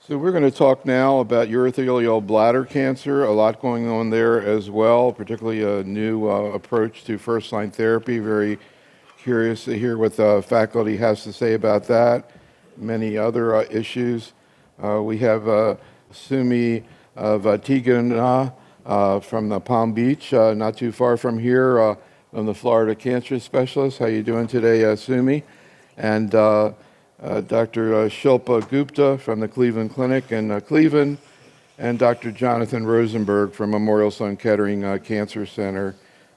So we're going to talk now about urothelial bladder cancer, a lot going on there as well, particularly a new approach to first-line therapy. Very curious to hear what the faculty has to say about that. Many other issues. We have Sumi Vatigana from the Palm Beach, not too far from here. I'm the Florida cancer specialist. How you doing today, Sumi? And Dr. Shilpa Gupta from the Cleveland Clinic in Cleveland, and Dr. Jonathan Rosenberg from Memorial Sloan Kettering Cancer Center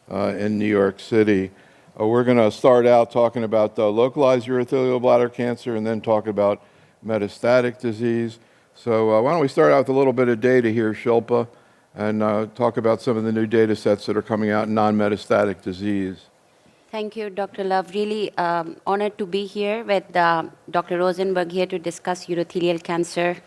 in New York City. We're going to start out talking about localized urothelial bladder cancer and then talk about metastatic disease. So why don't we start out with a little bit of data here, Shilpa, and talk about some of the new data sets that are coming out in non-metastatic disease. Thank you, Dr. Love. Really honored to be here with Dr. Rosenberg here to discuss urothelial cancer.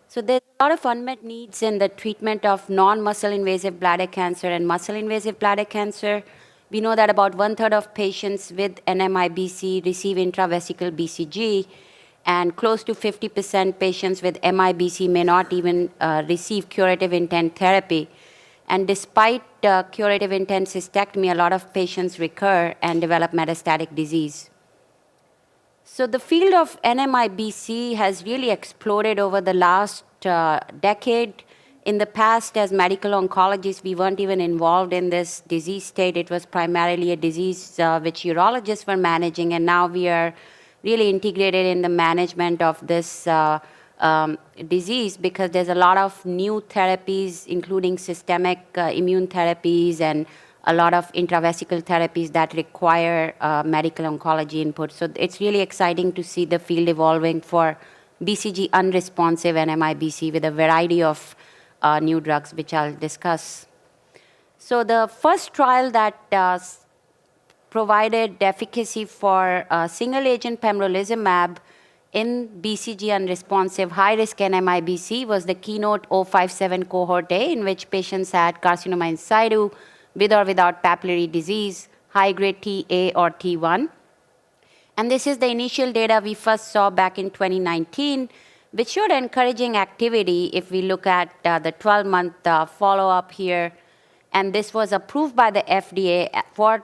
So there's a lot of unmet needs in the treatment of non-muscle invasive bladder cancer and muscle invasive bladder cancer. We know that about 1/3 of patients with NMIBC receive intravesical BCG, and close to 50% patients with MIBC may not even receive curative intent therapy. And despite curative intent cystectomy, a lot of patients recur and develop metastatic disease. So the field of NMIBC has really exploded over the last decade. In the past, as medical oncologists, we weren't even involved in this disease state. It was primarily a disease which urologists were managing, and now we are really integrated in the management of this disease because there's a lot of new therapies, including systemic immune therapies and a lot of intravesical therapies that require medical oncology input. So it's really exciting to see the field evolving for BCG unresponsive NMIBC with a variety of new drugs, which I'll discuss. So the first trial that provided efficacy for single-agent pembrolizumab in BCG unresponsive high-risk NMIBC was the KEYNOTE-057 cohort A, in which patients had carcinoma in situ with or without papillary disease, high-grade Ta or T1. And this is the initial data we first saw back in 2019, which showed encouraging activity if we look at the 12-month follow-up here. And this was approved by the FDA for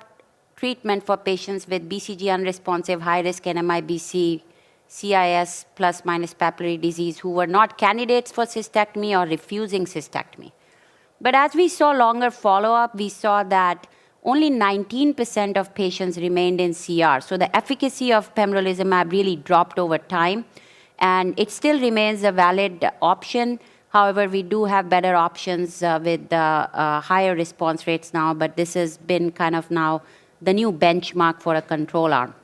treatment for patients with BCG unresponsive high-risk NMIBC, CIS plus minus papillary disease who were not candidates for cystectomy or refusing cystectomy. But as we saw longer follow-up, we saw that only 19% of patients remained in CR. So the efficacy of pembrolizumab really dropped over time, and it still remains a valid option. However, we do have better options with higher response rates now, but this has been kind of now the new benchmark for a control arm.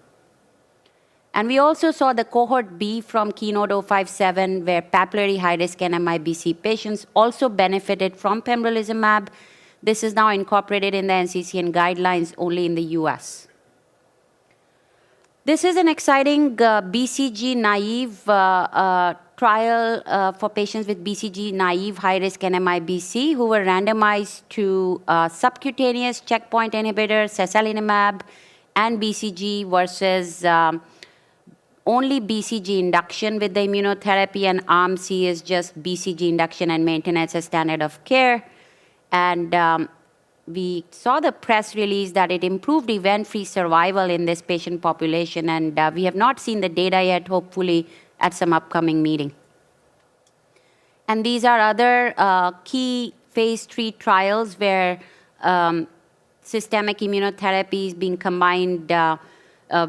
And we also saw the cohort B from KEYNOTE-057, where papillary high-risk NMIBC patients also benefited from pembrolizumab. This is now incorporated in the NCCN guidelines only in the US. This is an exciting BCG-naive trial for patients with BCG-naive high-risk NMIBC who were randomized to subcutaneous checkpoint inhibitor, saselinimab, and BCG versus only BCG induction with the immunotherapy, and arm C is just BCG induction and maintenance as standard of care. And we saw the press release that it improved event-free survival in this patient population, and we have not seen the data yet, hopefully at some upcoming meeting. And these are other key phase 3 trials where systemic immunotherapy is being combined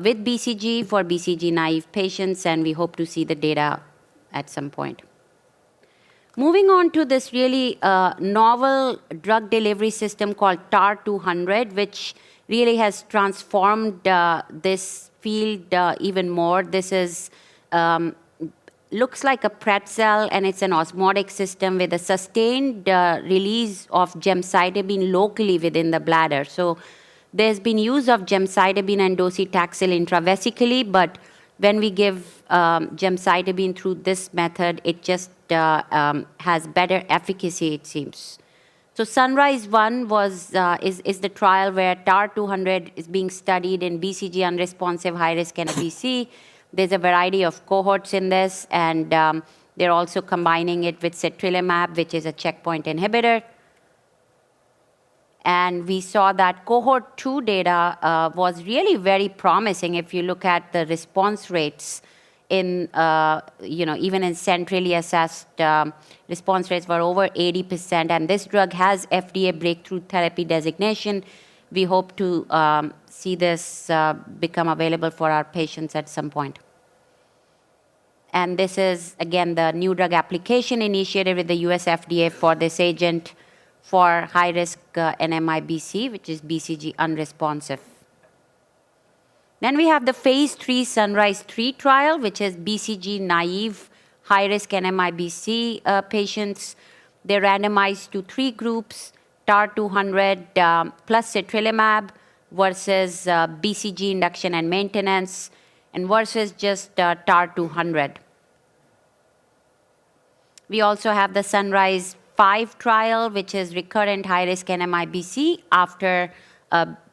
with BCG for BCG-naive patients, and we hope to see the data at some point. Moving on to this really novel drug delivery system called TAR-200, which really has transformed this field even more. This is looks like a pretzel, and it's an osmotic system with a sustained release of gemcitabine locally within the bladder. So there's been use of gemcitabine and docetaxel intravesically, but when we give gemcitabine through this method, it just has better efficacy, it seems. So Sunrise-1 is the trial where TAR-200 is being studied in BCG unresponsive high-risk NMIBC. There's a variety of cohorts in this, and They're also combining it with citrilimab, which is a checkpoint inhibitor. And we saw that cohort 2 data was really very promising if you look at the response rates in, even in centrally assessed response rates were over 80%. And this drug has FDA breakthrough therapy designation. We hope to see this become available for our patients at some point. And this is, again, the new drug application initiated with the US FDA for this agent for high-risk NMIBC, which is BCG unresponsive. Then we have the phase 3 Sunrise 3 trial, which is BCG naive high-risk NMIBC patients. They're randomized to 3 groups, TAR-200 plus citrilimab versus BCG induction and maintenance, and versus just TAR-200. We also have the Sunrise 5 trial, which is recurrent high-risk NMIBC after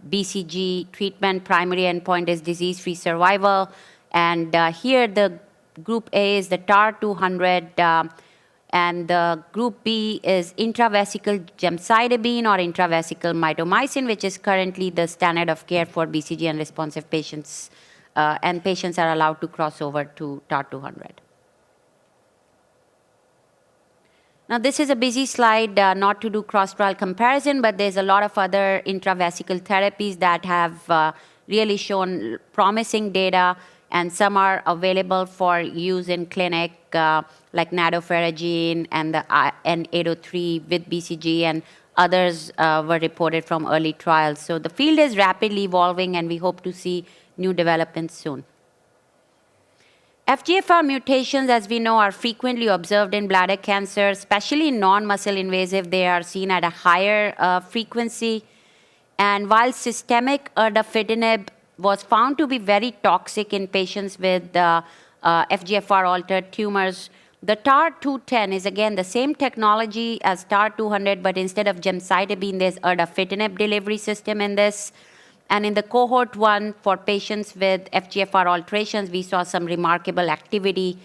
BCG treatment. Primary endpoint is disease-free survival. And here the group A is the TAR-200, and the group B is intravesical gemcitabine or intravesical mitomycin, which is currently the standard of care for BCG unresponsive patients. And patients are allowed to cross over to TAR-200. Now, this is a busy slide, not to do cross-trial comparison, but there's a lot of other intravesical therapies that have really shown promising data, and some are available for use in clinic, like nadofaragene and the N803 with BCG, and others were reported from early trials. So the field is rapidly evolving, and we hope to see new developments soon. FGFR mutations, as we know, are frequently observed in bladder cancer, especially in non-muscle invasive. They are seen at a higher frequency. And while systemic erdafitinib was found to be very toxic in patients with FGFR-altered tumors, the TAR-210 is, again, the same technology as TAR-200, but instead of gemcitabine, there's erdafitinib delivery system in this. And in the cohort 1, for patients with FGFR alterations, we saw some remarkable activity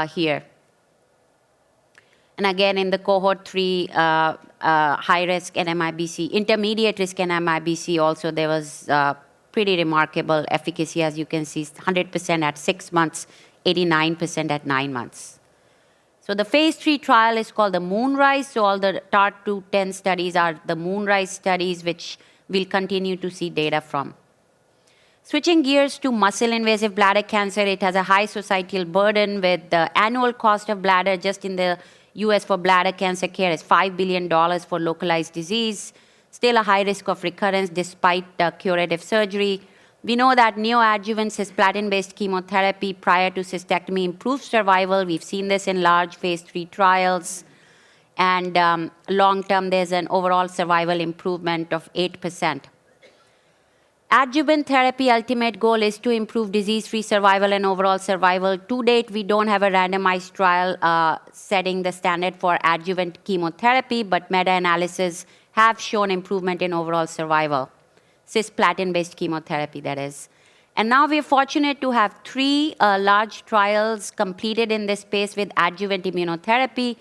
here. And again, in the cohort 3, high-risk NMIBC, intermediate-risk NMIBC also, there was pretty remarkable efficacy, as you can see, 100% at 6 months, 89% at 9 months. So the phase 3 trial is called the Moonrise. So all the TAR-210 studies are the Moonrise studies, which we'll continue to see data from. Switching gears to muscle-invasive bladder cancer, it has a high societal burden, with the annual cost of bladder just in the US for bladder cancer care is $5 billion for localized disease. Still a high risk of recurrence despite curative surgery. We know that neoadjuvant cisplatin-based chemotherapy prior to cystectomy improves survival. We've seen this in large phase 3 trials. And long-term, there's an overall survival improvement of 8%. Adjuvant therapy ultimate goal is to improve disease-free survival and overall survival. To date, we don't have a randomized trial setting the standard for adjuvant chemotherapy, but meta-analysis have shown improvement in overall survival. Cisplatin-based chemotherapy, that is. And now we're fortunate to have 3 large trials completed in this space with adjuvant immunotherapy.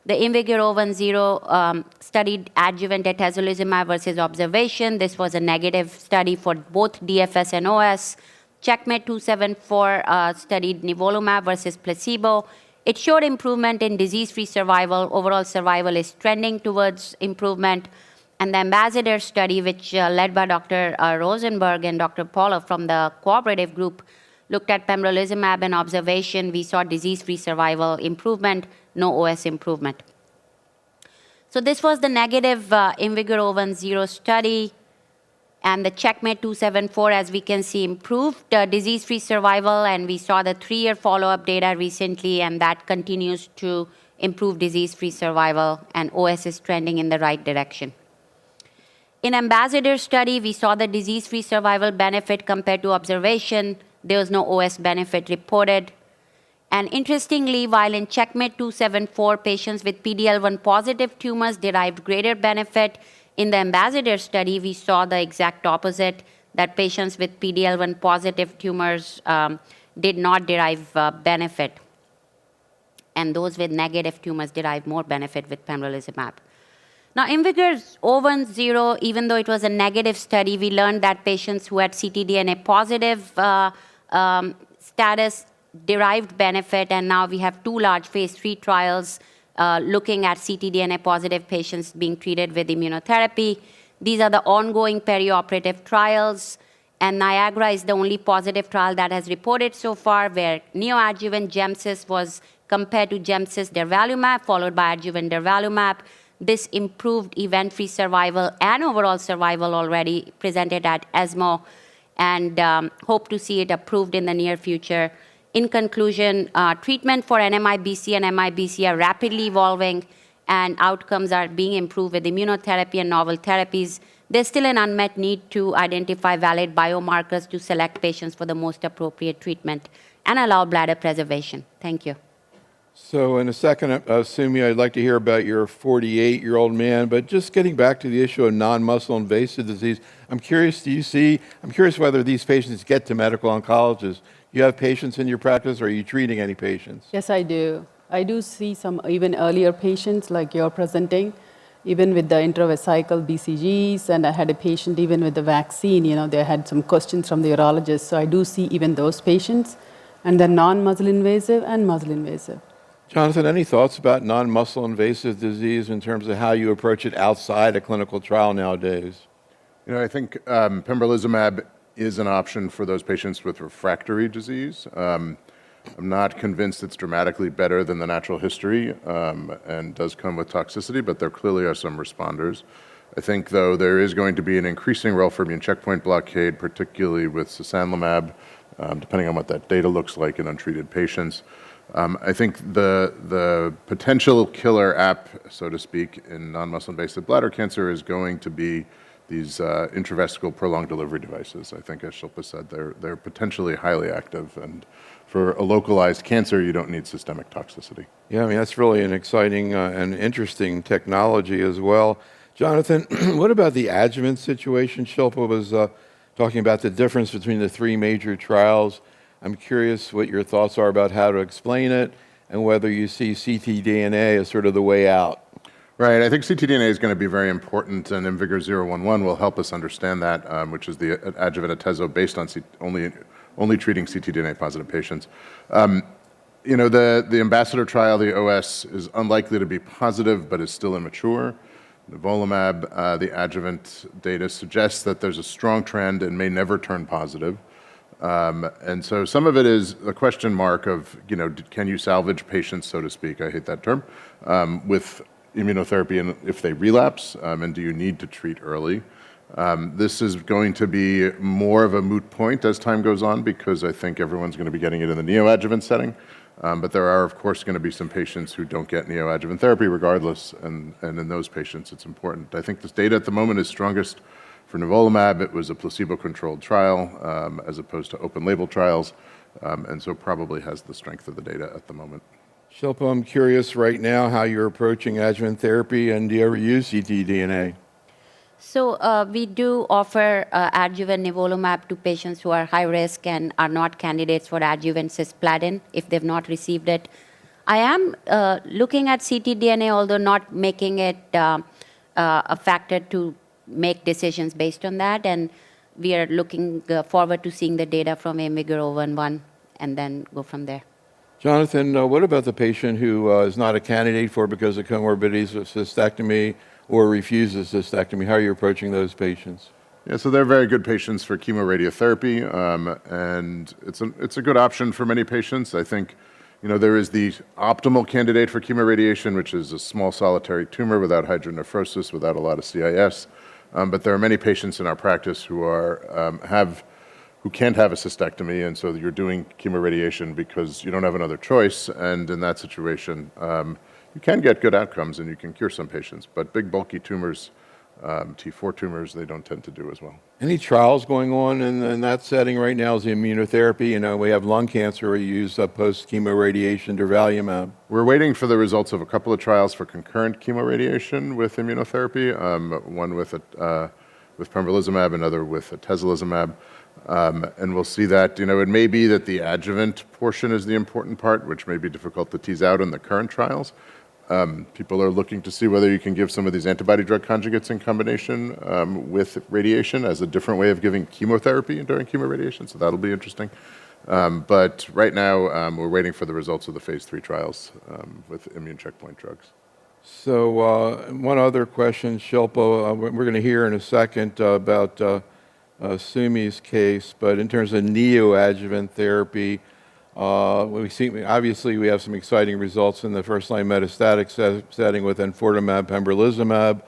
The IMvigor010 studied adjuvant atezolizumab versus observation. This was a negative study for both DFS and OS. Checkmate 274 studied nivolumab versus placebo. It showed improvement in disease-free survival. Overall survival is trending towards improvement. And the Ambassador study, which led by Dr. Rosenberg and Dr. Paula from the cooperative group, looked at pembrolizumab and observation. We saw disease-free survival improvement, no OS improvement. So this was the negative IMvigor010 study. And the Checkmate 274, as we can see, improved disease-free survival. And we saw the 3-year follow-up data recently, and that continues to improve disease-free survival. And OS is trending in the right direction. In Ambassador study, we saw the disease-free survival benefit compared to observation. There was no OS benefit reported. And interestingly, while in Checkmate 274, patients with PD-L1 positive tumors derived greater benefit, in the Ambassador study, we saw the exact opposite, that patients with PD-L1 positive tumors did not derive benefit. and those with negative tumors derive more benefit with pembrolizumab. Now, IMvigor010, even though it was a negative study, we learned that patients who had ctDNA positive status derived benefit, and now we have 2 large phase 3 trials looking at ctDNA positive patients being treated with immunotherapy. These are the ongoing perioperative trials, and Niagara is the only positive trial that has reported so far, where neoadjuvant Gemcis was compared to Gemcis durvalumab, followed by adjuvant durvalumab. This improved event-free survival and overall survival already presented at ESMO, and hope to see it approved in the near future. In conclusion, treatment for NMIBC and MIBC are rapidly evolving, and outcomes are being improved with immunotherapy and novel therapies. There's still an unmet need to identify valid biomarkers to select patients for the most appropriate treatment and allow bladder preservation. Thank you. So in a second, Sumi, I'd like to hear about your 48-year-old man, but just getting back to the issue of non-muscle invasive disease, I'm curious whether these patients get to medical oncologists. You have patients in your practice, or are you treating any patients? Yes, I do. I do see some even earlier patients like you're presenting, even with the intravesical BCGs, and I had a patient even with the vaccine, they had some questions from the urologist. So I do see even those patients, and then non-muscle invasive and muscle invasive. Jonathan, any thoughts about non-muscle invasive disease in terms of how you approach it outside a clinical trial nowadays? I think pembrolizumab is an option for those patients with refractory disease. I'm not convinced it's dramatically better than the natural history and does come with toxicity, but there clearly are some responders. I think, though, there is going to be an increasing role for immune checkpoint blockade, particularly with sasanlimab, depending on what that data looks like in untreated patients. I think the potential killer app, so to speak, in non-muscle invasive bladder cancer is going to be these intravesical prolonged delivery devices. I think, as Shilpa said, they're potentially highly active, and for a localized cancer, you don't need systemic toxicity. Yeah, I mean, that's really an exciting and interesting technology as well. Jonathan, what about the adjuvant situation? Shilpa was talking about the difference between the 3 major trials. I'm curious what your thoughts are about how to explain it and whether you see ctDNA as sort of the way out. Right. I think ctDNA is going to be very important, and IMvigor011 will help us understand that, which is the adjuvant atezo based on only treating ctDNA positive patients. The ambassador trial, the OS, is unlikely to be positive, but is still immature. Nivolumab, the adjuvant data suggests that there's a strong trend and may never turn positive. And so some of it is a question mark of, can you salvage patients, so to speak, I hate that term, with immunotherapy and if they relapse, and do you need to treat early? This is going to be more of a moot point as time goes on, because I think everyone's going to be getting it in the neoadjuvant setting. But there are, of course, going to be some patients who don't get neoadjuvant therapy regardless, and in those patients it's important. I think this data at the moment is strongest for nivolumab. It was a placebo-controlled trial as opposed to open-label trials, and so probably has the strength of the data at the moment. Shilpa, I'm curious right now how you're approaching adjuvant therapy, and do you ever use ctDNA? So we do offer adjuvant nivolumab to patients who are high risk and are not candidates for adjuvant cisplatin if they've not received it. I am looking at ctDNA, although not making it a factor to make decisions based on that, and we are looking forward to seeing the data from IMvigor011 and then go from there. Jonathan, what about the patient who is not a candidate for because of comorbidities of cystectomy or refuses cystectomy? How are you approaching those patients? Yeah, so they're very good patients for chemoradiotherapy, and it's a good option for many patients. I think, there is the optimal candidate for chemoradiation, which is a small solitary tumor without hydronephrosis, without a lot of CIS. But there are many patients in our practice who can't have a cystectomy, and so you're doing chemoradiation because you don't have another choice. And in that situation, you can get good outcomes and you can cure some patients. But big bulky tumors, T4 tumors, they don't tend to do as well. Any trials going on in that setting right now? Is the immunotherapy? We have lung cancer where you use post-chemoradiation durvalumab. We're waiting for the results of a couple of trials for concurrent chemoradiation with immunotherapy, one with pembrolizumab, another with atezolizumab. And we'll see that, it may be that the adjuvant portion is the important part, which may be difficult to tease out in the current trials. People are looking to see whether you can give some of these antibody drug conjugates in combination with radiation as a different way of giving chemotherapy during chemoradiation, so that'll be interesting. But right now, we're waiting for the results of the phase 3 trials with immune checkpoint drugs. So one other question, Shilpa, we're going to hear in a second about Sumi's case, but in terms of neoadjuvant therapy, obviously we have some exciting results in the first-line metastatic setting with enfortumab pembrolizumab.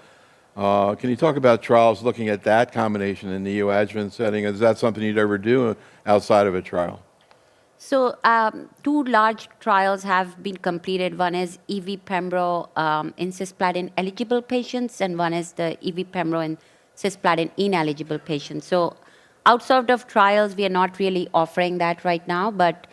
Can you talk about trials looking at that combination in the neoadjuvant setting? Is that something you'd ever do outside of a trial? So 2 large trials have been completed. One is EV-Pembro in cisplatin-eligible patients, and one is the EV-Pembro in cisplatin-ineligible patients. So outside of trials, we are not really offering that right now, but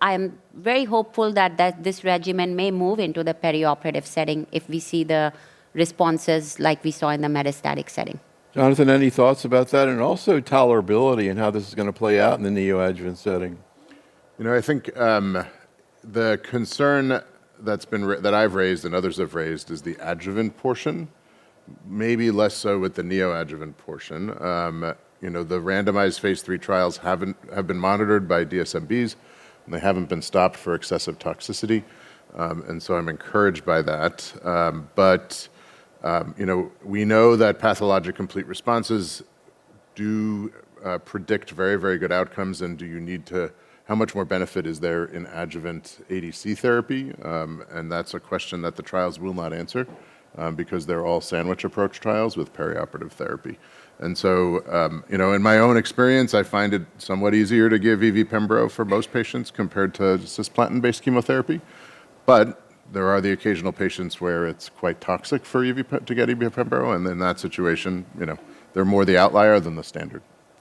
I am very hopeful that this regimen may move into the perioperative setting if we see the responses like we saw in the metastatic setting. Jonathan, any thoughts about that? And also tolerability and how this is going to play out in the neoadjuvant setting? I think the concern that I've raised and others have raised is the adjuvant portion, maybe less so with the neoadjuvant portion. The randomized phase 3 trials have been monitored by DSMBs, and they haven't been stopped for excessive toxicity, and so I'm encouraged by that. But we know that pathologic complete responses do predict very, very good outcomes, and how much more benefit is there in adjuvant ADC therapy? And that's a question that the trials will not answer because they're all sandwich approach trials with perioperative therapy. And so, in my own experience, I find it somewhat easier to give EV-Pembro for most patients compared to cisplatin-based chemotherapy. But there are the occasional patients where it's quite toxic for to get EV-Pembro, and in that situation, they're more the outlier than the standard.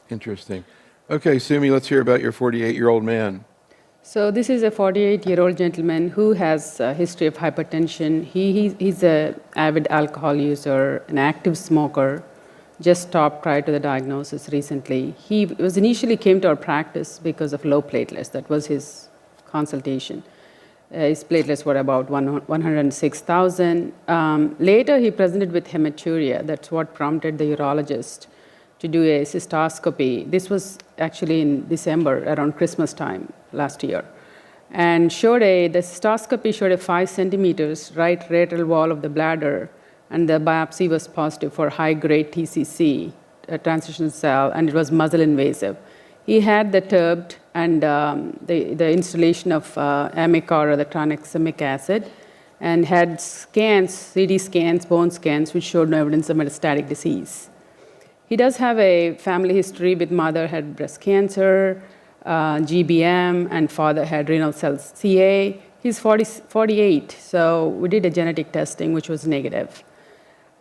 Interesting. Okay, Sumi, let's hear about your 48-year-old man. So this is a 48-year-old gentleman who has a history of hypertension. He's an avid alcohol user, an active smoker, just stopped prior to the diagnosis recently. He initially came to our practice because of low platelets. That was his consultation. His platelets were about 106,000. Later, he presented with hematuria. That's what prompted the urologist to do a cystoscopy. This was actually in December, around Christmas time last year. And the cystoscopy showed a 5 centimeters right lateral wall of the bladder, and the biopsy was positive for high-grade TCC, a transition cell, and it was muscle invasive. He had the TURBT and the installation of Amicar, or the tranexamic acid, and had scans, CT scans, bone scans, which showed no evidence of metastatic disease. He does have a family history with mother had breast cancer, GBM, and father had renal cell CA. He's 48, so we did a genetic testing, which was negative.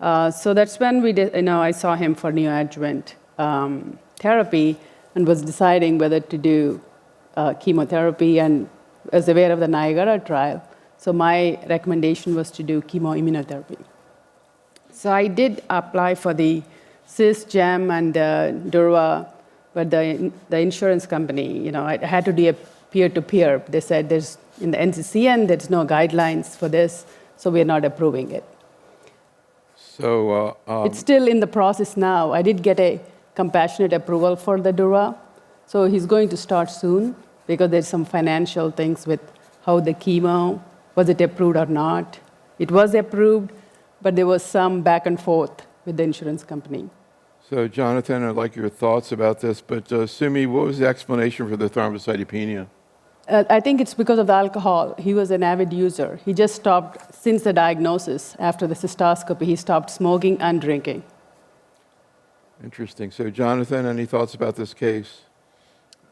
So that's when I saw him for neoadjuvant therapy and was deciding whether to do chemotherapy, and was aware of the Niagara trial. So my recommendation was to do chemoimmunotherapy. So I did apply for the CIS-GEM and Durva, but the insurance company, I had to do a peer-to-peer. They said in the NCCN, there's no guidelines for this, so we're not approving it. So it's still in the process now. I did get a compassionate approval for the Durva, so he's going to start soon because there's some financial things with how the chemo, was it approved or not. It was approved, but there was some back and forth with the insurance company. So, Jonathan, I'd like your thoughts about this, but Sumi, what was the explanation for the thrombocytopenia? I think it's because of the alcohol. He was an avid user. He just stopped, since the diagnosis, after the cystoscopy, he stopped smoking and drinking. Interesting. So, Jonathan, any thoughts about this case?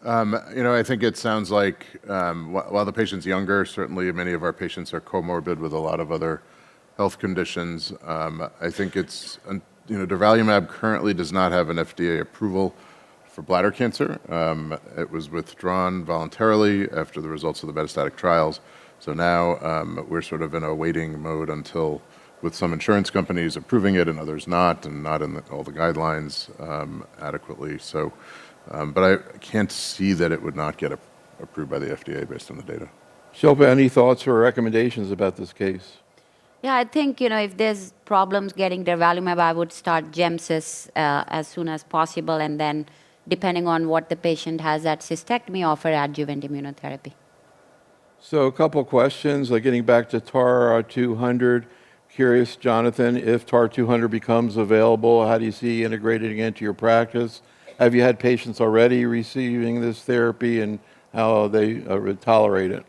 I think it sounds like while the patient's younger, certainly many of our patients are comorbid with a lot of other health conditions. I think durvalumab currently does not have an FDA approval for bladder cancer. It was withdrawn voluntarily after the results of the metastatic trials. So now we're sort of in a waiting mode until, with some insurance companies approving it and others not, and not in all the guidelines adequately. So But I can't see that it would not get approved by the FDA based on the data. Shilpa, any thoughts or recommendations about this case? Yeah, I think, if there's problems getting durvalumab, I would start Gemcis as soon as possible, and then, depending on what the patient has at cystectomy, offer adjuvant immunotherapy. So a couple questions, getting back to TAR 200. Curious, Jonathan, if TAR 200 becomes available, how do you see integrating it into your practice? Have you had patients already receiving this therapy, and how they tolerate it?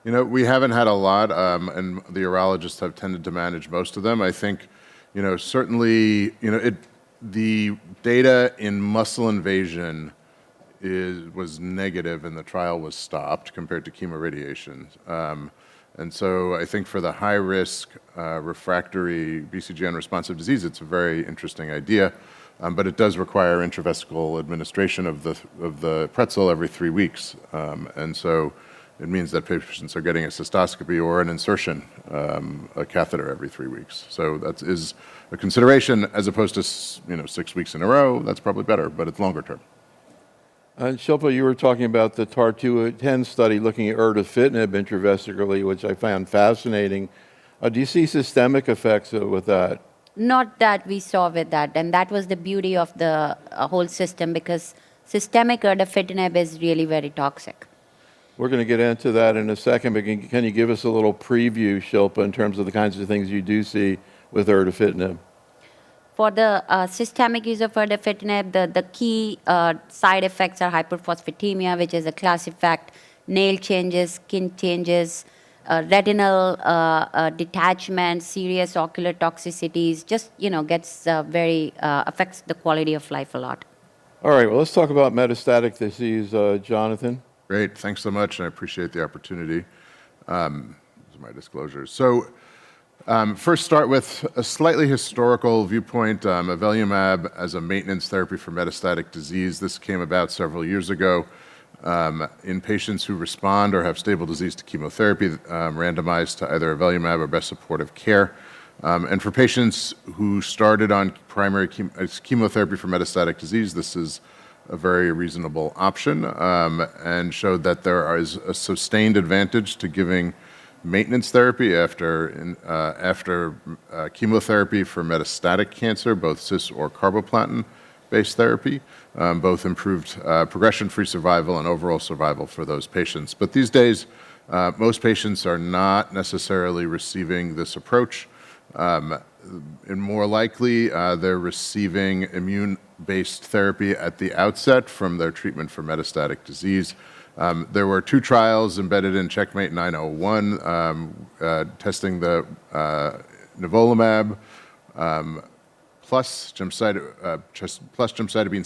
We haven't had a lot, and the urologists have tended to manage most of them. I think, certainly, the data in muscle invasion was negative, and the trial was stopped compared to chemoradiation. And so I think for the high-risk refractory BCG unresponsive disease, it's a very interesting idea, but it does require intravesical administration of the pretzel every 3 weeks. And so it means that patients are getting a cystoscopy or an insertion, a catheter every 3 weeks. So that is a consideration as opposed to 6 weeks in a row. That's probably better, but it's longer term. And Shilpa, you were talking about the TAR 210 study looking at erdafitinib intravesically, which I found fascinating. Do you see systemic effects with that? Not that we saw with that, and that was the beauty of the whole system, because systemic erdafitinib is really very toxic. We're going to get into that in a second, but can you give us a little preview, Shilpa, in terms of the kinds of things you do see with erdafitinib? For the systemic use of erdafitinib, the key side effects are hyperphosphatemia, which is a class effect, nail changes, skin changes, retinal detachment, serious ocular toxicities, just, gets affects the quality of life a lot. All right, well, let's talk about metastatic disease, Jonathan. Great, thanks so much, and I appreciate the opportunity. These are my disclosures. So first start with a slightly historical viewpoint. Avelumab as a maintenance therapy for metastatic disease. This came about several years ago in patients who respond or have stable disease to chemotherapy, randomized to either avelumab or best supportive care. And for patients who started on primary chemotherapy for metastatic disease, this is a very reasonable option, and showed that there is a sustained advantage to giving maintenance therapy after chemotherapy for metastatic cancer, both cis or carboplatin-based therapy. Both improved progression-free survival and overall survival for those patients. But these days, most patients are not necessarily receiving this approach. And more likely, they're receiving immune-based therapy at the outset from their treatment for metastatic disease. There were 2 trials embedded in Checkmate 901 testing the nivolumab plus gemcitabine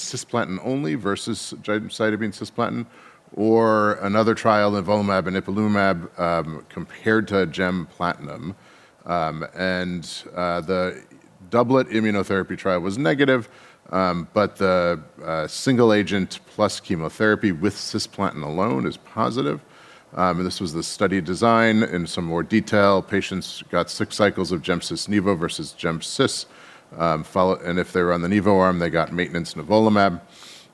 cisplatin only versus gemcitabine cisplatin, or another trial, nivolumab and ipilimumab, compared to gem platinum. And the doublet immunotherapy trial was negative, but the single agent plus chemotherapy with cisplatin alone is positive. And this was the study design in some more detail. Patients got 6 cycles of Gemcis-Nivo versus Gemcis, and if they were on the Nivo arm, they got maintenance nivolumab.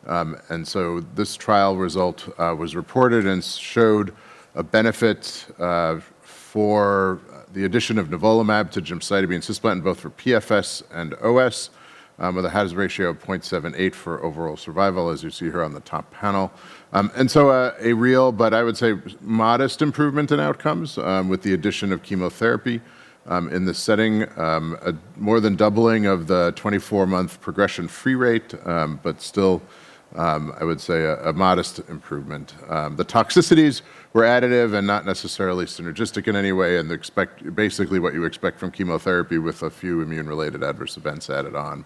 And so this trial result was reported and showed a benefit for the addition of nivolumab to gemcitabine cisplatin, both for PFS and OS, with a hazard ratio of 0.78 for overall survival, as you see here on the top panel. And so a real, but I would say modest improvement in outcomes with the addition of chemotherapy in this setting, more than doubling of the 24-month progression-free rate, but still, I would say, a modest improvement. The toxicities were additive and not necessarily synergistic in any way, and basically what you expect from chemotherapy with a few immune-related adverse events added on.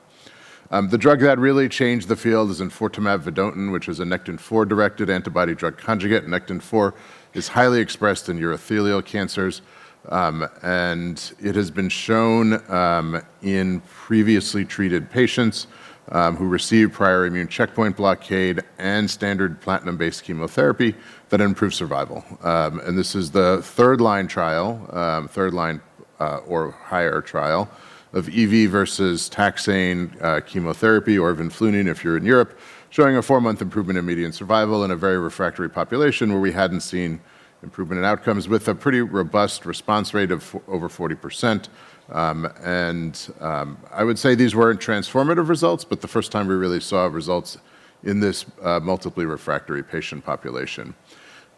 The drug that really changed the field is enfortumab vedotin, which is a Nectin-4-directed antibody-drug conjugate. Nectin-4 is highly expressed in urothelial cancers, and it has been shown in previously treated patients who received prior immune checkpoint blockade and standard platinum-based chemotherapy that improved survival. And this is the third-line trial, third-line or higher trial of EV versus taxane chemotherapy, or vinflunine if you're in Europe, showing a 4-month improvement in median survival in a very refractory population where we hadn't seen improvement in outcomes, with a pretty robust response rate of over 40%. I would say these weren't transformative results, but the first time we really saw results in this multiply refractory patient population.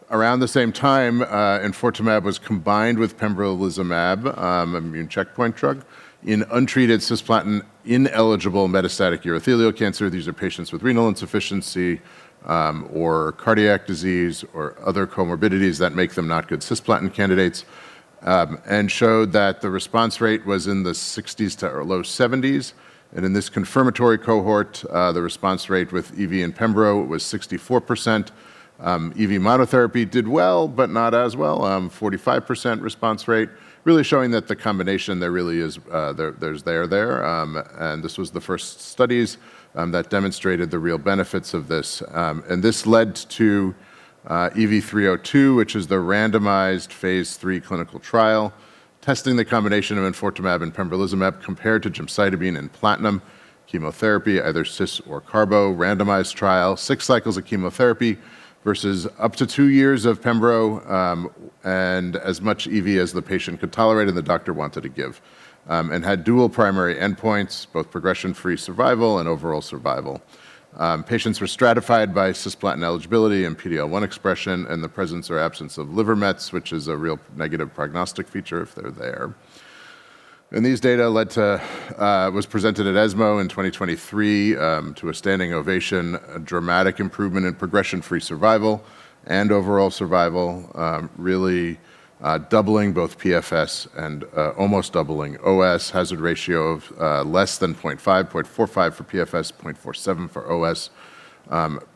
Around the same time, enfortumab was combined with pembrolizumab, immune checkpoint drug, in untreated cisplatin-ineligible metastatic urothelial cancer. These are patients with renal insufficiency or cardiac disease or other comorbidities that make them not good cisplatin candidates, and showed that the response rate was in the 60s to low 70s. And in this confirmatory cohort, the response rate with EV and Pembro was 64%. EV monotherapy did well, but not as well, 45% response rate, really showing that the combination there really is, there's there. And this was the first studies that demonstrated the real benefits of this. And this led to EV302, which is the randomized phase 3 clinical trial, testing the combination of enfortumab and pembrolizumab compared to gemcitabine and platinum chemotherapy, either cis or carbo, randomized trial, 6 cycles of chemotherapy versus up to 2 years of pembro and as much EV as the patient could tolerate and the doctor wanted to give, and had dual primary endpoints, both progression-free survival and overall survival. Patients were stratified by cisplatin eligibility and PD-L1 expression and the presence or absence of liver mets, which is a real negative prognostic feature if they're there. And these data was presented at ESMO in 2023 to a standing ovation, a dramatic improvement in progression-free survival and overall survival, really doubling both PFS and almost doubling OS, hazard ratio of less than 0.5, 0.45 for PFS, 0.47 for OS.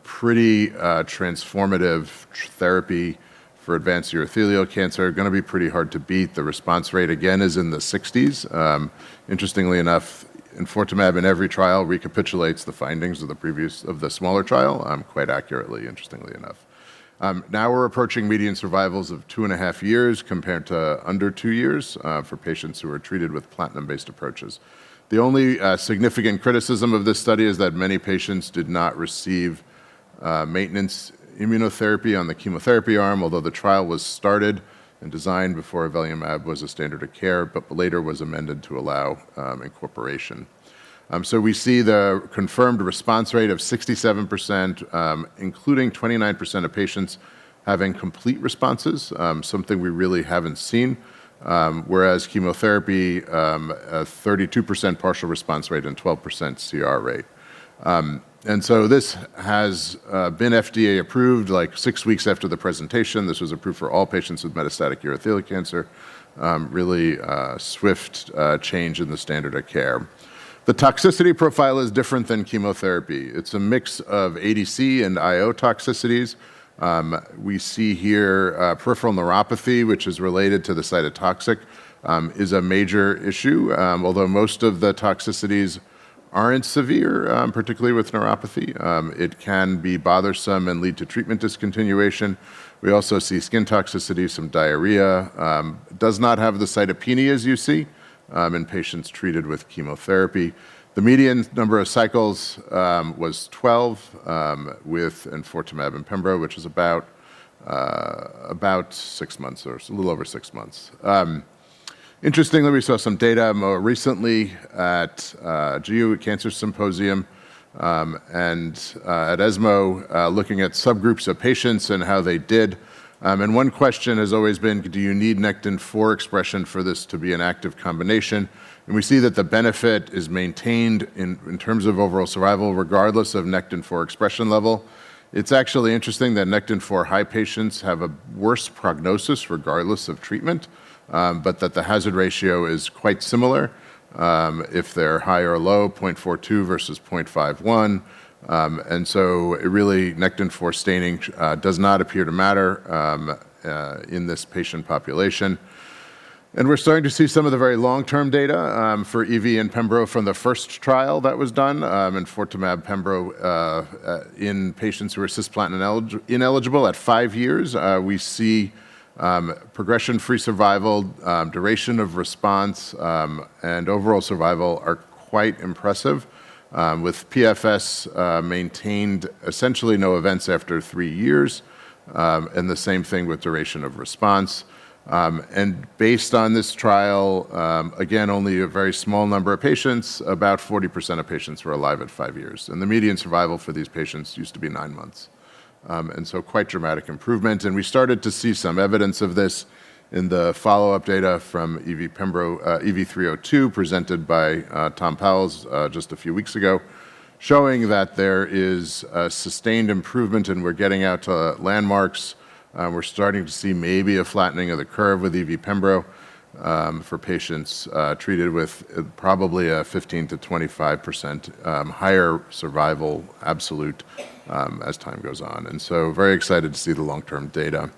Pretty transformative therapy for advanced urothelial cancer, going to be pretty hard to beat. The response rate, again, is in the 60s. Interestingly enough, enfortumab in every trial recapitulates the findings of the smaller trial quite accurately, interestingly enough. Now we're approaching median survivals of 2.5 years compared to under 2 years for patients who are treated with platinum-based approaches. The only significant criticism of this study is that many patients did not receive maintenance immunotherapy on the chemotherapy arm, although the trial was started and designed before avelumab was a standard of care, but later was amended to allow incorporation. So we see the confirmed response rate of 67%, including 29% of patients having complete responses, something we really haven't seen, whereas chemotherapy, a 32% partial response rate and 12% CR rate. And so this has been FDA approved like 6 weeks after the presentation. This was approved for all patients with metastatic urothelial cancer, really swift change in the standard of care. The toxicity profile is different than chemotherapy. It's a mix of ADC and IO toxicities. We see here peripheral neuropathy, which is related to the cytotoxic, is a major issue, although most of the toxicities aren't severe, particularly with neuropathy. It can be bothersome and lead to treatment discontinuation. We also see skin toxicity, some diarrhea. Does not have the cytopenias you see in patients treated with chemotherapy. The median number of cycles was 12 with enfortumab and pembro, which is about 6 months or a little over 6 months. Interestingly, we saw some data more recently at GU Cancer Symposium and at ESMO looking at subgroups of patients and how they did. And one question has always been, do you need Nectin-4 expression for this to be an active combination? And we see that the benefit is maintained in terms of overall survival regardless of Nectin-4 expression level. It's actually interesting that Nectin-4 high patients have a worse prognosis regardless of treatment, but that the hazard ratio is quite similar if they're high or low, 0.42 versus 0.51. And so it really, Nectin-4 staining does not appear to matter in this patient population. And we're starting to see some of the very long-term data for EV and Pembro from the first trial that was done, enfortumab Pembro in patients who are cisplatin ineligible at 5 years. We see progression-free survival, duration of response, and overall survival are quite impressive. with PFS maintained essentially no events after 3 years, and the same thing with duration of response. And based on this trial, again, only a very small number of patients, about 40% of patients were alive at 5 years. And the median survival for these patients used to be 9 months. And so quite dramatic improvement. And we started to see some evidence of this in the follow-up data from EV302 presented by Tom Powles just a few weeks ago, showing that there is a sustained improvement and we're getting out to landmarks. We're starting to see maybe a flattening of the curve with EV-Pembro for patients treated with probably a 15 to 25% higher survival absolute as time goes on. And so very excited to see the long-term data.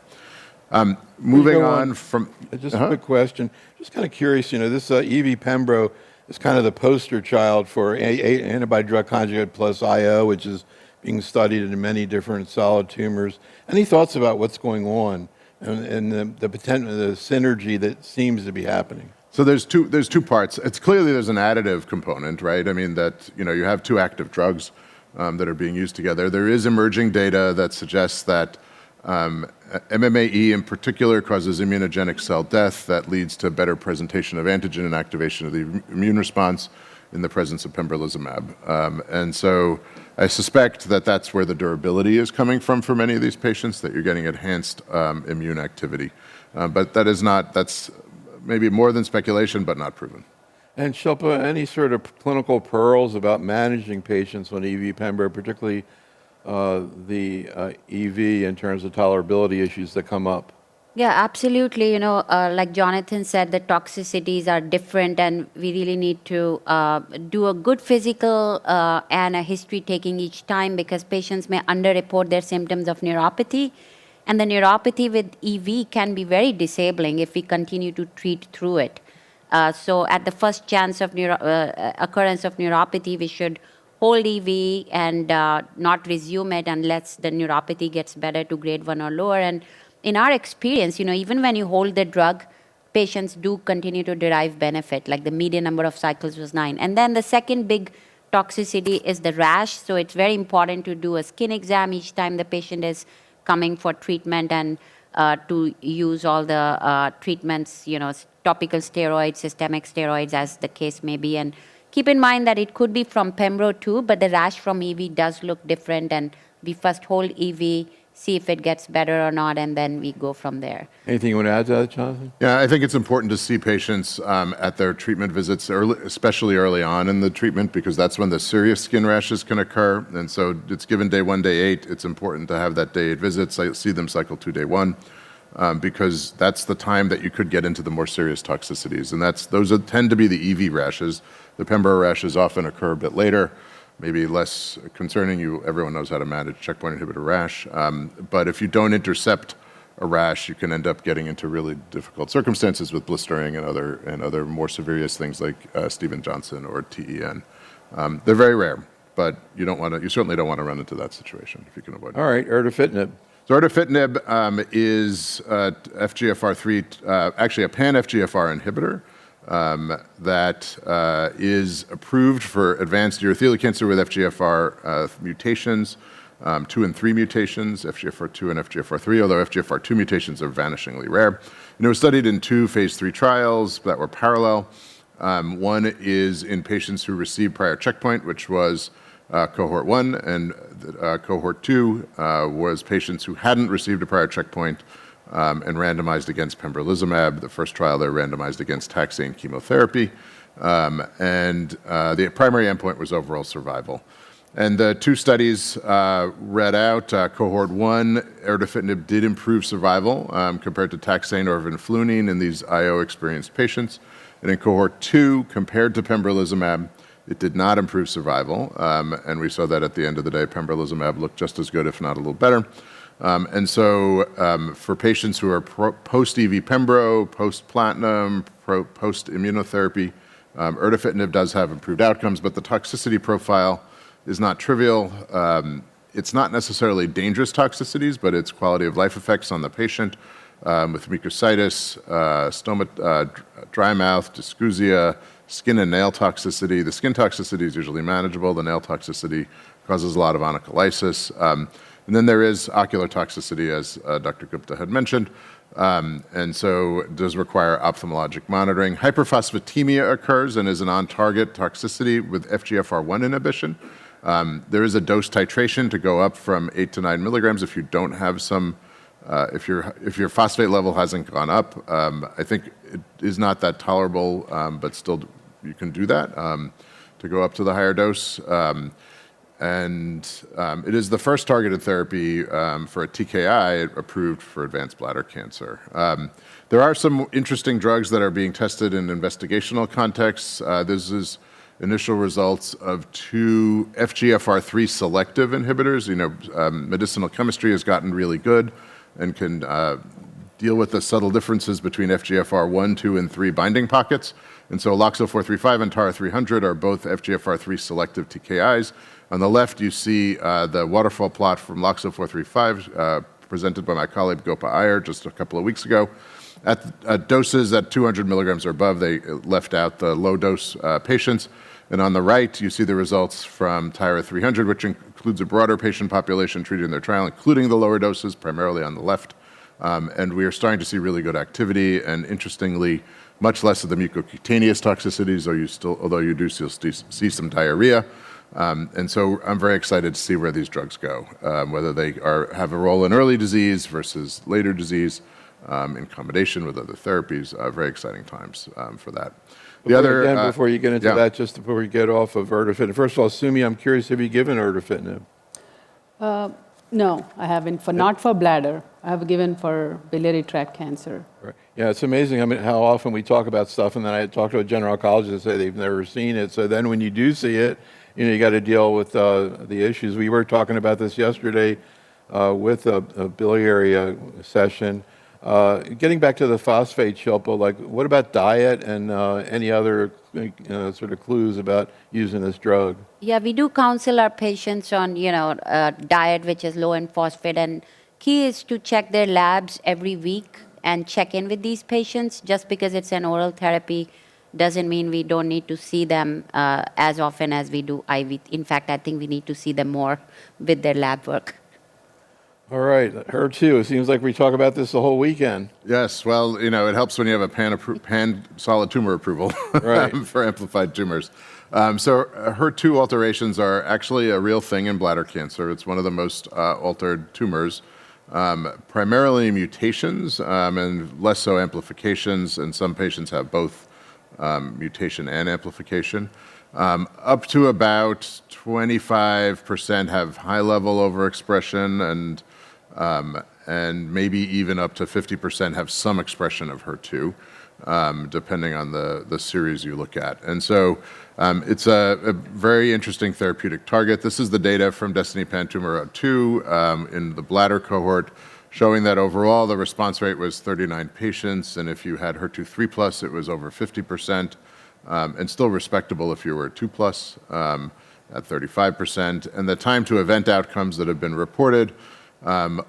Moving on from... Just a quick question. Just kind of curious, this EV-Pembro is kind of the poster child for antibody-drug conjugate plus IO, which is being studied in many different solid tumors. Any thoughts about what's going on and the potential, the synergy that seems to be happening? So there's two parts. It's clearly there's an additive component, right? I mean that you have two active drugs that are being used together. There is emerging data that suggests that MMAE in particular causes immunogenic cell death that leads to better presentation of antigen and activation of the immune response in the presence of pembrolizumab. And so I suspect that that's where the durability is coming from for many of these patients, that you're getting enhanced immune activity. But that's maybe more than speculation, but not proven. And Shilpa, any sort of clinical pearls about managing patients on EV-Pembro, particularly the EV in terms of tolerability issues that come up? Yeah, absolutely. Like Jonathan said, the toxicities are different, and we really need to do a good physical and a history taking each time, because patients may underreport their symptoms of neuropathy. And the neuropathy with EV can be very disabling if we continue to treat through it. So at the first chance of occurrence of neuropathy, we should hold EV and not resume it unless the neuropathy gets better to grade 1 or lower. And in our experience, even when you hold the drug, patients do continue to derive benefit, like the median number of cycles was 9. And then the second big toxicity is the rash. So it's very important to do a skin exam each time the patient is coming for treatment, and to use all the treatments, topical steroids, systemic steroids, as the case may be. And keep in mind that it could be from Pembro too, but the rash from EV does look different, and we first hold EV, see if it gets better or not, and then we go from there. Anything you want to add to that, Jonathan? Yeah, I think it's important to see patients at their treatment visits, especially early on in the treatment, because that's when the serious skin rashes can occur. And so it's given day 1, day 8. It's important to have that day 8 visits. I see them cycle 2, day 1, because that's the time that you could get into the more serious toxicities. And those tend to be the EV rashes. The Pembro rashes often occur a bit later, maybe less concerning. Everyone knows how to manage checkpoint inhibitor rash. But if you don't intercept a rash, you can end up getting into really difficult circumstances with blistering and other more serious things like Stevens-Johnson or TEN. They're very rare, but you certainly don't want to run into that situation if you can avoid it. All right, erdafitinib. So erdafitinib is FGFR3, actually a pan-FGFR inhibitor that is approved for advanced urothelial cancer with FGFR mutations, 2 and 3 mutations, FGFR2 and FGFR3, although FGFR2 mutations are vanishingly rare. And it was studied in 2 phase 3 trials that were parallel. One is in patients who received prior checkpoint, which was cohort 1, and cohort 2 was patients who hadn't received a prior checkpoint and randomized against pembrolizumab. The first trial, they randomized against taxane chemotherapy. And the primary endpoint was overall survival. And the 2 studies read out. Cohort 1, erdafitinib did improve survival compared to taxane or vinflunine in these IO-experienced patients. And in cohort 2, compared to pembrolizumab, it did not improve survival. And we saw that at the end of the day, pembrolizumab looked just as good, if not a little better. And so for patients who are post-EV-Pembro, post-platinum, post-immunotherapy, erdafitinib does have improved outcomes, but the toxicity profile is not trivial. It's not necessarily dangerous toxicities, but it's quality of life effects on the patient. with mucositis, dry mouth, dysgeusia, skin and nail toxicity. The skin toxicity is usually manageable. The nail toxicity causes a lot of onycholysis. And then there is ocular toxicity, as Dr. Gupta had mentioned, and so it does require ophthalmologic monitoring. Hyperphosphatemia occurs and is an on-target toxicity with FGFR1 inhibition. There is a dose titration to go up from 8 to 9 milligrams if you don't have some, if your phosphate level hasn't gone up. I think it is not that tolerable, but still you can do that to go up to the higher dose. It is the first targeted therapy for a TKI approved for advanced bladder cancer. There are some interesting drugs that are being tested in investigational contexts. This is initial results of 2 FGFR3 selective inhibitors. Medicinal chemistry has gotten really good and can deal with the subtle differences between FGFR1, 2, and 3 binding pockets. And so LOXO-435 and TARA-300 are both FGFR3 selective TKIs. On the left, you see the waterfall plot from LOXO-435 presented by my colleague Gopa Iyer just a couple of weeks ago. At doses at 200 milligrams or above, they left out the low-dose patients. And on the right, you see the results from TARA-300, which includes a broader patient population treated in their trial, including the lower doses, primarily on the left. And we are starting to see really good activity, and interestingly, much less of the mucocutaneous toxicities, although you do still see some diarrhea. And so I'm very excited to see where these drugs go, whether they have a role in early disease versus later disease in combination with other therapies. Very exciting times for that. Before you get into yeah. that, just before we get off of erdafitinib, first of all, Sumi, I'm curious, have you given erdafitinib? No, I haven't. Not for bladder. I have given for biliary tract cancer. Right. Yeah, it's amazing how often we talk about stuff, and then I talk to a general oncologist and say they've never seen it. So then when you do see it, you got to deal with the issues. We were talking about this yesterday with a biliary session. Getting back to the phosphate, Shilpa, what about diet and any other sort of clues about using this drug? Yeah, we do counsel our patients on, diet which is low in phosphate, and key is to check their labs every week and check in with these patients. Just because it's an oral therapy doesn't mean we don't need to see them as often as we do IV. In fact, I think we need to see them more with their lab work. All right, HER2, it seems like we talk about this the whole weekend. Yes, well, it helps when you have a pan solid tumor approval Right. for amplified tumors. So HER2 alterations are actually a real thing in bladder cancer. It's one of the most altered tumors, primarily mutations and less so amplifications, and some patients have both mutation and amplification. Up to about 25% have high-level overexpression, and maybe even up to 50% have some expression of HER2, depending on the series you look at. And so it's a very interesting therapeutic target. This is the data from Destiny Pan-Tumor-02 in the bladder cohort, showing that overall the response rate was 39 patients, and if you had HER2 3+, it was over 50%, and still respectable if you were 2+, at 35%. And the time to event outcomes that have been reported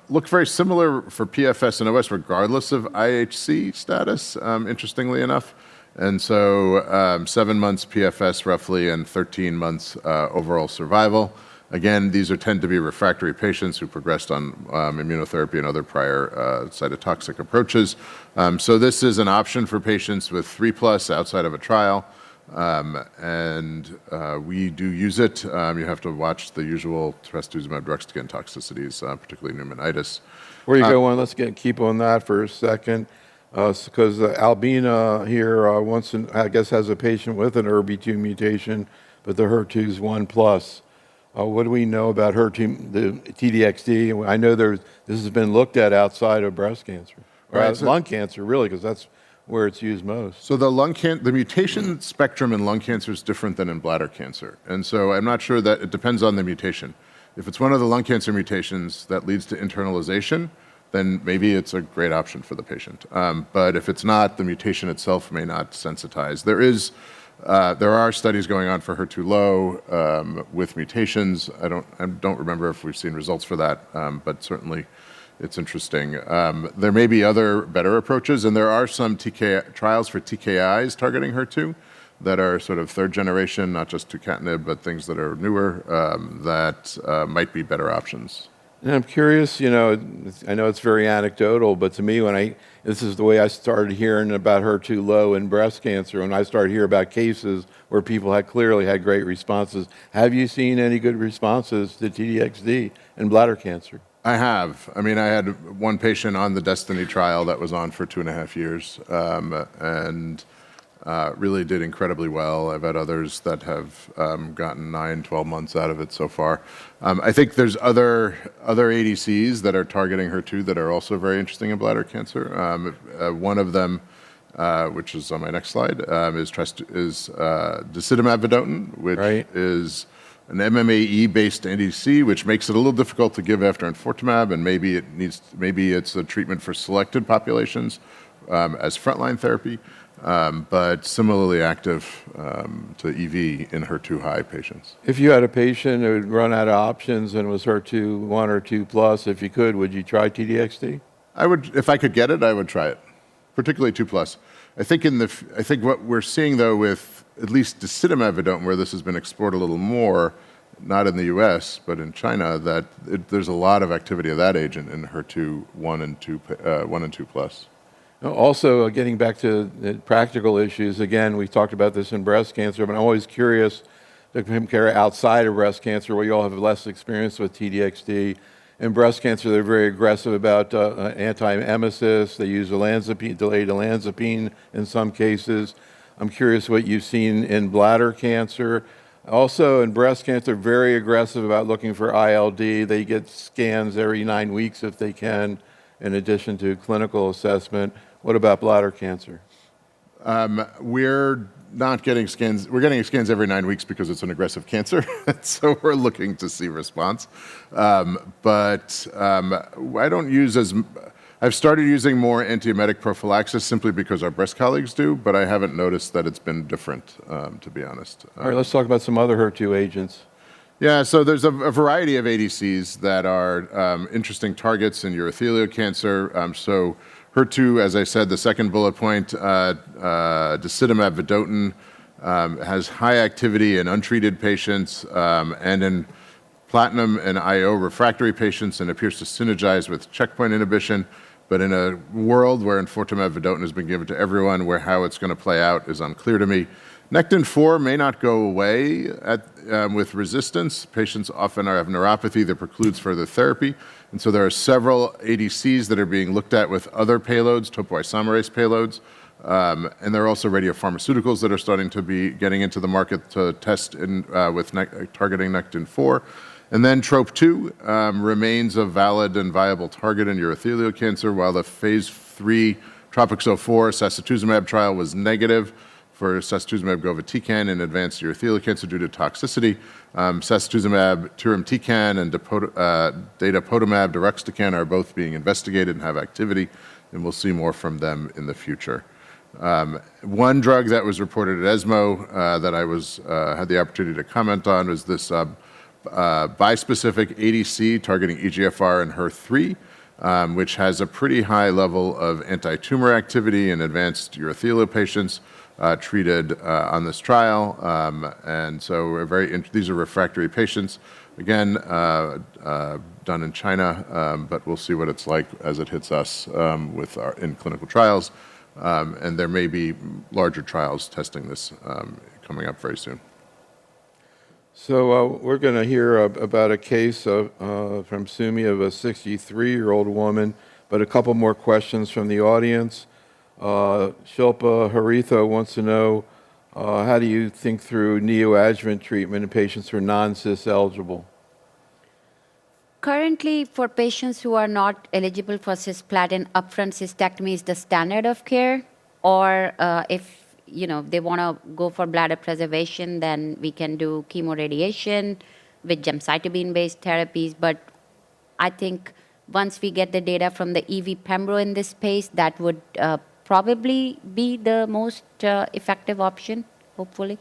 look very similar for PFS and OS, regardless of IHC status, interestingly enough. And so 7 months PFS roughly and 13 months overall survival. Again, these tend to be refractory patients who progressed on immunotherapy and other prior cytotoxic approaches. So this is an option for patients with 3+ outside of a trial. And we do use it. You have to watch the usual trastuzumab deruxtecan toxicities, particularly pneumonitis. Before you go on, let's keep on that for a second, because Albina here I guess has a patient with an ERBB2 mutation, but the HER2's 1+. What do we know about HER2, the TDXD? I know this has been looked at outside of breast cancer, or lung cancer, really, because that's where it's used most. So the mutation spectrum in lung cancer is different than in bladder cancer. And so I'm not sure that it depends on the mutation. If it's one of the lung cancer mutations that leads to internalization, then maybe it's a great option for the patient. But if it's not, the mutation itself may not sensitize. There are studies going on for HER2 low with mutations. I don't remember if we've seen results for that, but certainly it's interesting. There may be other better approaches, and there are some trials for TKIs targeting HER2 that are sort of third generation, not just tucatinib, but things that are newer that might be better options. And I'm curious, you know, I know it's very anecdotal, but to me, this is the way I started hearing about HER2 low in breast cancer, when I started hearing about cases where people had clearly had great responses. Have you seen any good responses to TDXD in bladder cancer? I have. I mean, I had one patient on the Destiny trial that was on for 2.5 years, and really did incredibly well. I've had others that have gotten 9, 12 months out of it so far. I think there's other ADCs that are targeting HER2 that are also very interesting in bladder cancer. One of them, which is on my next slide, is disitamab vedotin, which Right. is an MMAE-based ADC, which makes it a little difficult to give after enfortumab, and maybe it's a treatment for selected populations as frontline therapy, but similarly active to EV in HER2 high patients. If you had a patient who had run out of options and was HER2 1 or 2 plus, if you could, would you try TDXD? I would, if I could get it, I would try it, particularly 2 plus. I think what we're seeing though with at least disitamab vedotin, where this has been explored a little more, not in the U.S. but in China, that there's a lot of activity of that agent in HER2 1 and 2 plus. Also, getting back to the practical issues, again, we talked about this in breast cancer, but I'm always curious to compare outside of breast cancer, where you all have less experience with TDXD. In breast cancer, they're very aggressive about anti-emesis. They use delayed olanzapine in some cases. I'm curious what you've seen in bladder cancer. Also, in breast cancer, very aggressive about looking for ILD. They get scans every 9 weeks if they can, in addition to clinical assessment. What about bladder cancer? We're not getting scans. We're getting scans every 9 weeks because it's an aggressive cancer, so we're looking to see response. But I don't use as. I've started using more antiemetic prophylaxis simply because our breast colleagues do, but I haven't noticed that it's been different, to be honest. All right, let's talk about some other HER2 agents. Yeah, so there's a variety of ADCs that are interesting targets in urothelial cancer. So HER2, as I said, the second bullet point, disitamab vedotin has high activity in untreated patients and in platinum and IO refractory patients, and appears to synergize with checkpoint inhibition. But in a world where enfortumab vedotin has been given to everyone, where how it's going to play out is unclear to me. Nectin-4 may not go away with resistance. Patients often have neuropathy that precludes further therapy. And so there are several ADCs that are being looked at with other payloads, topoisomerase payloads. And there are also radiopharmaceuticals that are starting to be getting into the market to test with targeting Nectin-4. And then TROP2 remains a valid and viable target in urothelial cancer, while the phase 3 TROPiCS-04 sacituzumab trial was negative for sacituzumab govitecan in advanced urothelial cancer due to toxicity. Sacituzumab tirumotecan and datopotamab deruxtecan are both being investigated and have activity, and we'll see more from them in the future. One drug that was reported at ESMO that I had the opportunity to comment on was this bispecific ADC targeting EGFR and HER3, which has a pretty high level of anti-tumor activity in advanced urothelial patients treated on this trial. And so these are refractory patients, again, done in China, but we'll see what it's like as it hits us in clinical trials. And there may be larger trials testing this coming up very soon. So we're going to hear about a case from Sumi of a 63-year-old woman, but a couple more questions from the audience. Shilpa Haritha wants to know, how do you think through neoadjuvant treatment in patients who are non-cis eligible? Currently, for patients who are not eligible for cisplatin, upfront cystectomy is the standard of care. Or if they want to go for bladder preservation, then we can do chemoradiation with gemcitabine-based therapies. But I think once we get the data from the EV pembro in this space, that would probably be the most effective option, hopefully.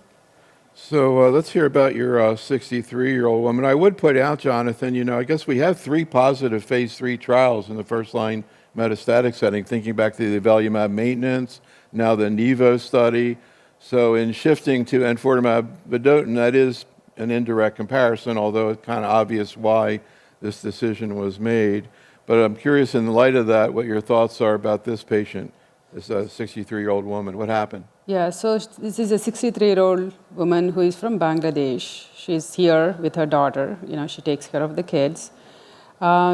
So let's hear about your 63-year-old woman. I would point out, Jonathan, I guess we have 3 positive phase 3 trials in the first-line metastatic setting, thinking back to the avelumab maintenance, now the NIVO study. So in shifting to enfortumab vedotin, that is an indirect comparison, although it's kind of obvious why this decision was made. But I'm curious, in light of that, what your thoughts are about this patient, this 63-year-old woman. What happened? Yeah, so this is a 63-year-old woman who is from Bangladesh. She's here with her daughter. She takes care of the kids.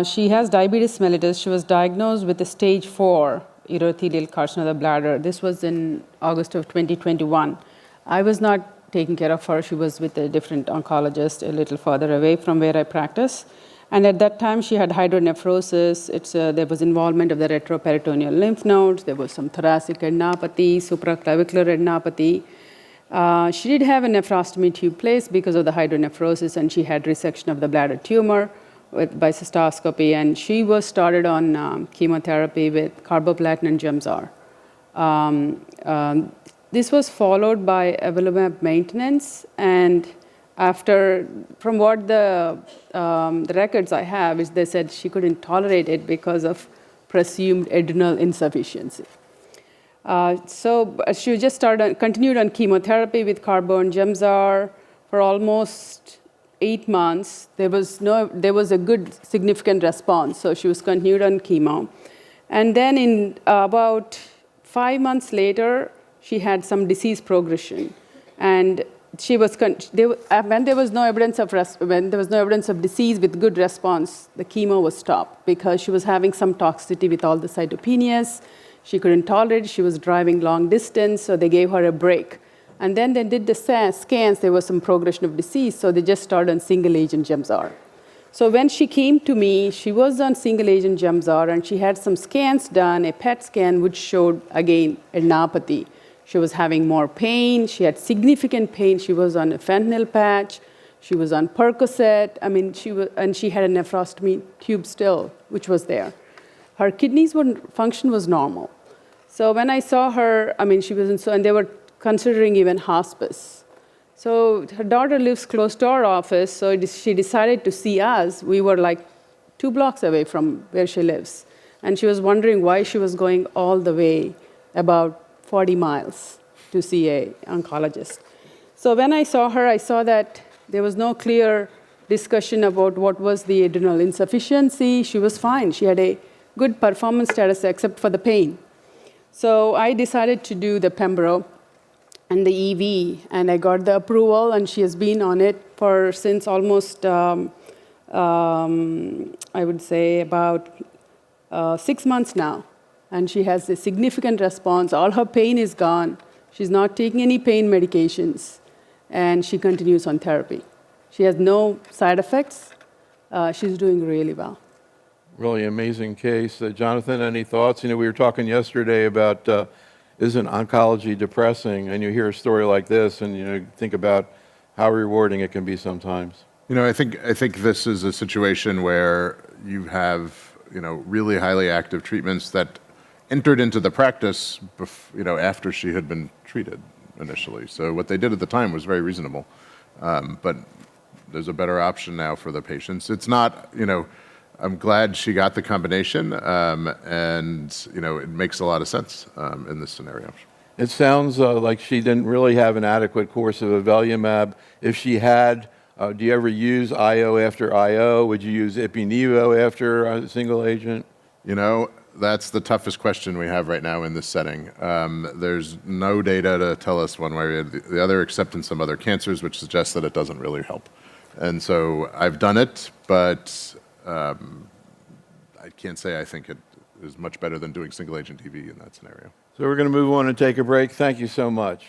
She has diabetes mellitus. She was diagnosed with a stage 4 urothelial carcinoma of the bladder. This was in August of 2021. I was not taking care of her. She was with a different oncologist a little further away from where I practice. And at that time, she had hydronephrosis. There was involvement of the retroperitoneal lymph nodes. There was some thoracic adenopathy, supraclavicular adenopathy. She did have a nephrostomy tube placed because of the hydronephrosis, and she had resection of the bladder tumor by cystoscopy. And she was started on chemotherapy with carboplatin and Gemzar. This was followed by avelumab maintenance, and from what the records I have, is they said she couldn't tolerate it because of presumed adrenal insufficiency. So she just continued on chemotherapy with carbo and Gemzar for almost 8 months. There was a good significant response, so she was continued on chemo. And then in about 5 months later, she had some disease progression, and when there was no evidence of disease with good response, the chemo was stopped because she was having some toxicity with all the cytopenias. She couldn't tolerate it. She was driving long distance, so they gave her a break. And then they did the scans. There was some progression of disease, so they just started on single-agent Gemzar. So when she came to me, she was on single-agent Gemzar, and she had some scans done, a PET scan, which showed, again, adenopathy. She was having more pain. She had significant pain. She was on a fentanyl patch. She was on Percocet. And she had a nephrostomy tube still, which was there. Her kidneys function was normal. So when I saw her, she was and they were considering even hospice. So her daughter lives close to our office, so she decided to see us. We were like 2 blocks away from where she lives. And she was wondering why she was going all the way about 40 miles to see an oncologist. So when I saw her, I saw that there was no clear discussion about what was the adrenal insufficiency. She was fine. She had a good performance status except for the pain. So I decided to do the Pembro and the EV, and I got the approval, and she has been on it since almost, I would say, about 6 months now. And she has a significant response. All her pain is gone. She's not taking any pain medications, and she continues on therapy. She has no side effects. She's doing really well. Really amazing case. Jonathan, any thoughts? We were talking yesterday about isn't oncology depressing? And you hear a story like this, and you think about how rewarding it can be sometimes. I think this is a situation where you have really highly active treatments that entered into the practice, after she had been treated initially. So what they did at the time was very reasonable, but there's a better option now for the patients. It's not, I'm glad she got the combination, and it makes a lot of sense in this scenario. It sounds like she didn't really have an adequate course of avelumab. If she had, do you ever use IO after IO? Would you use Ipi/Nivo after a single agent? That's the toughest question we have right now in this setting. There's no data to tell us one way or the other, except in some other cancers, which suggests that it doesn't really help. And so I've done it, but I can't say I think it is much better than doing single-agent EV in that scenario. So we're going to move on and take a break. Thank you so much.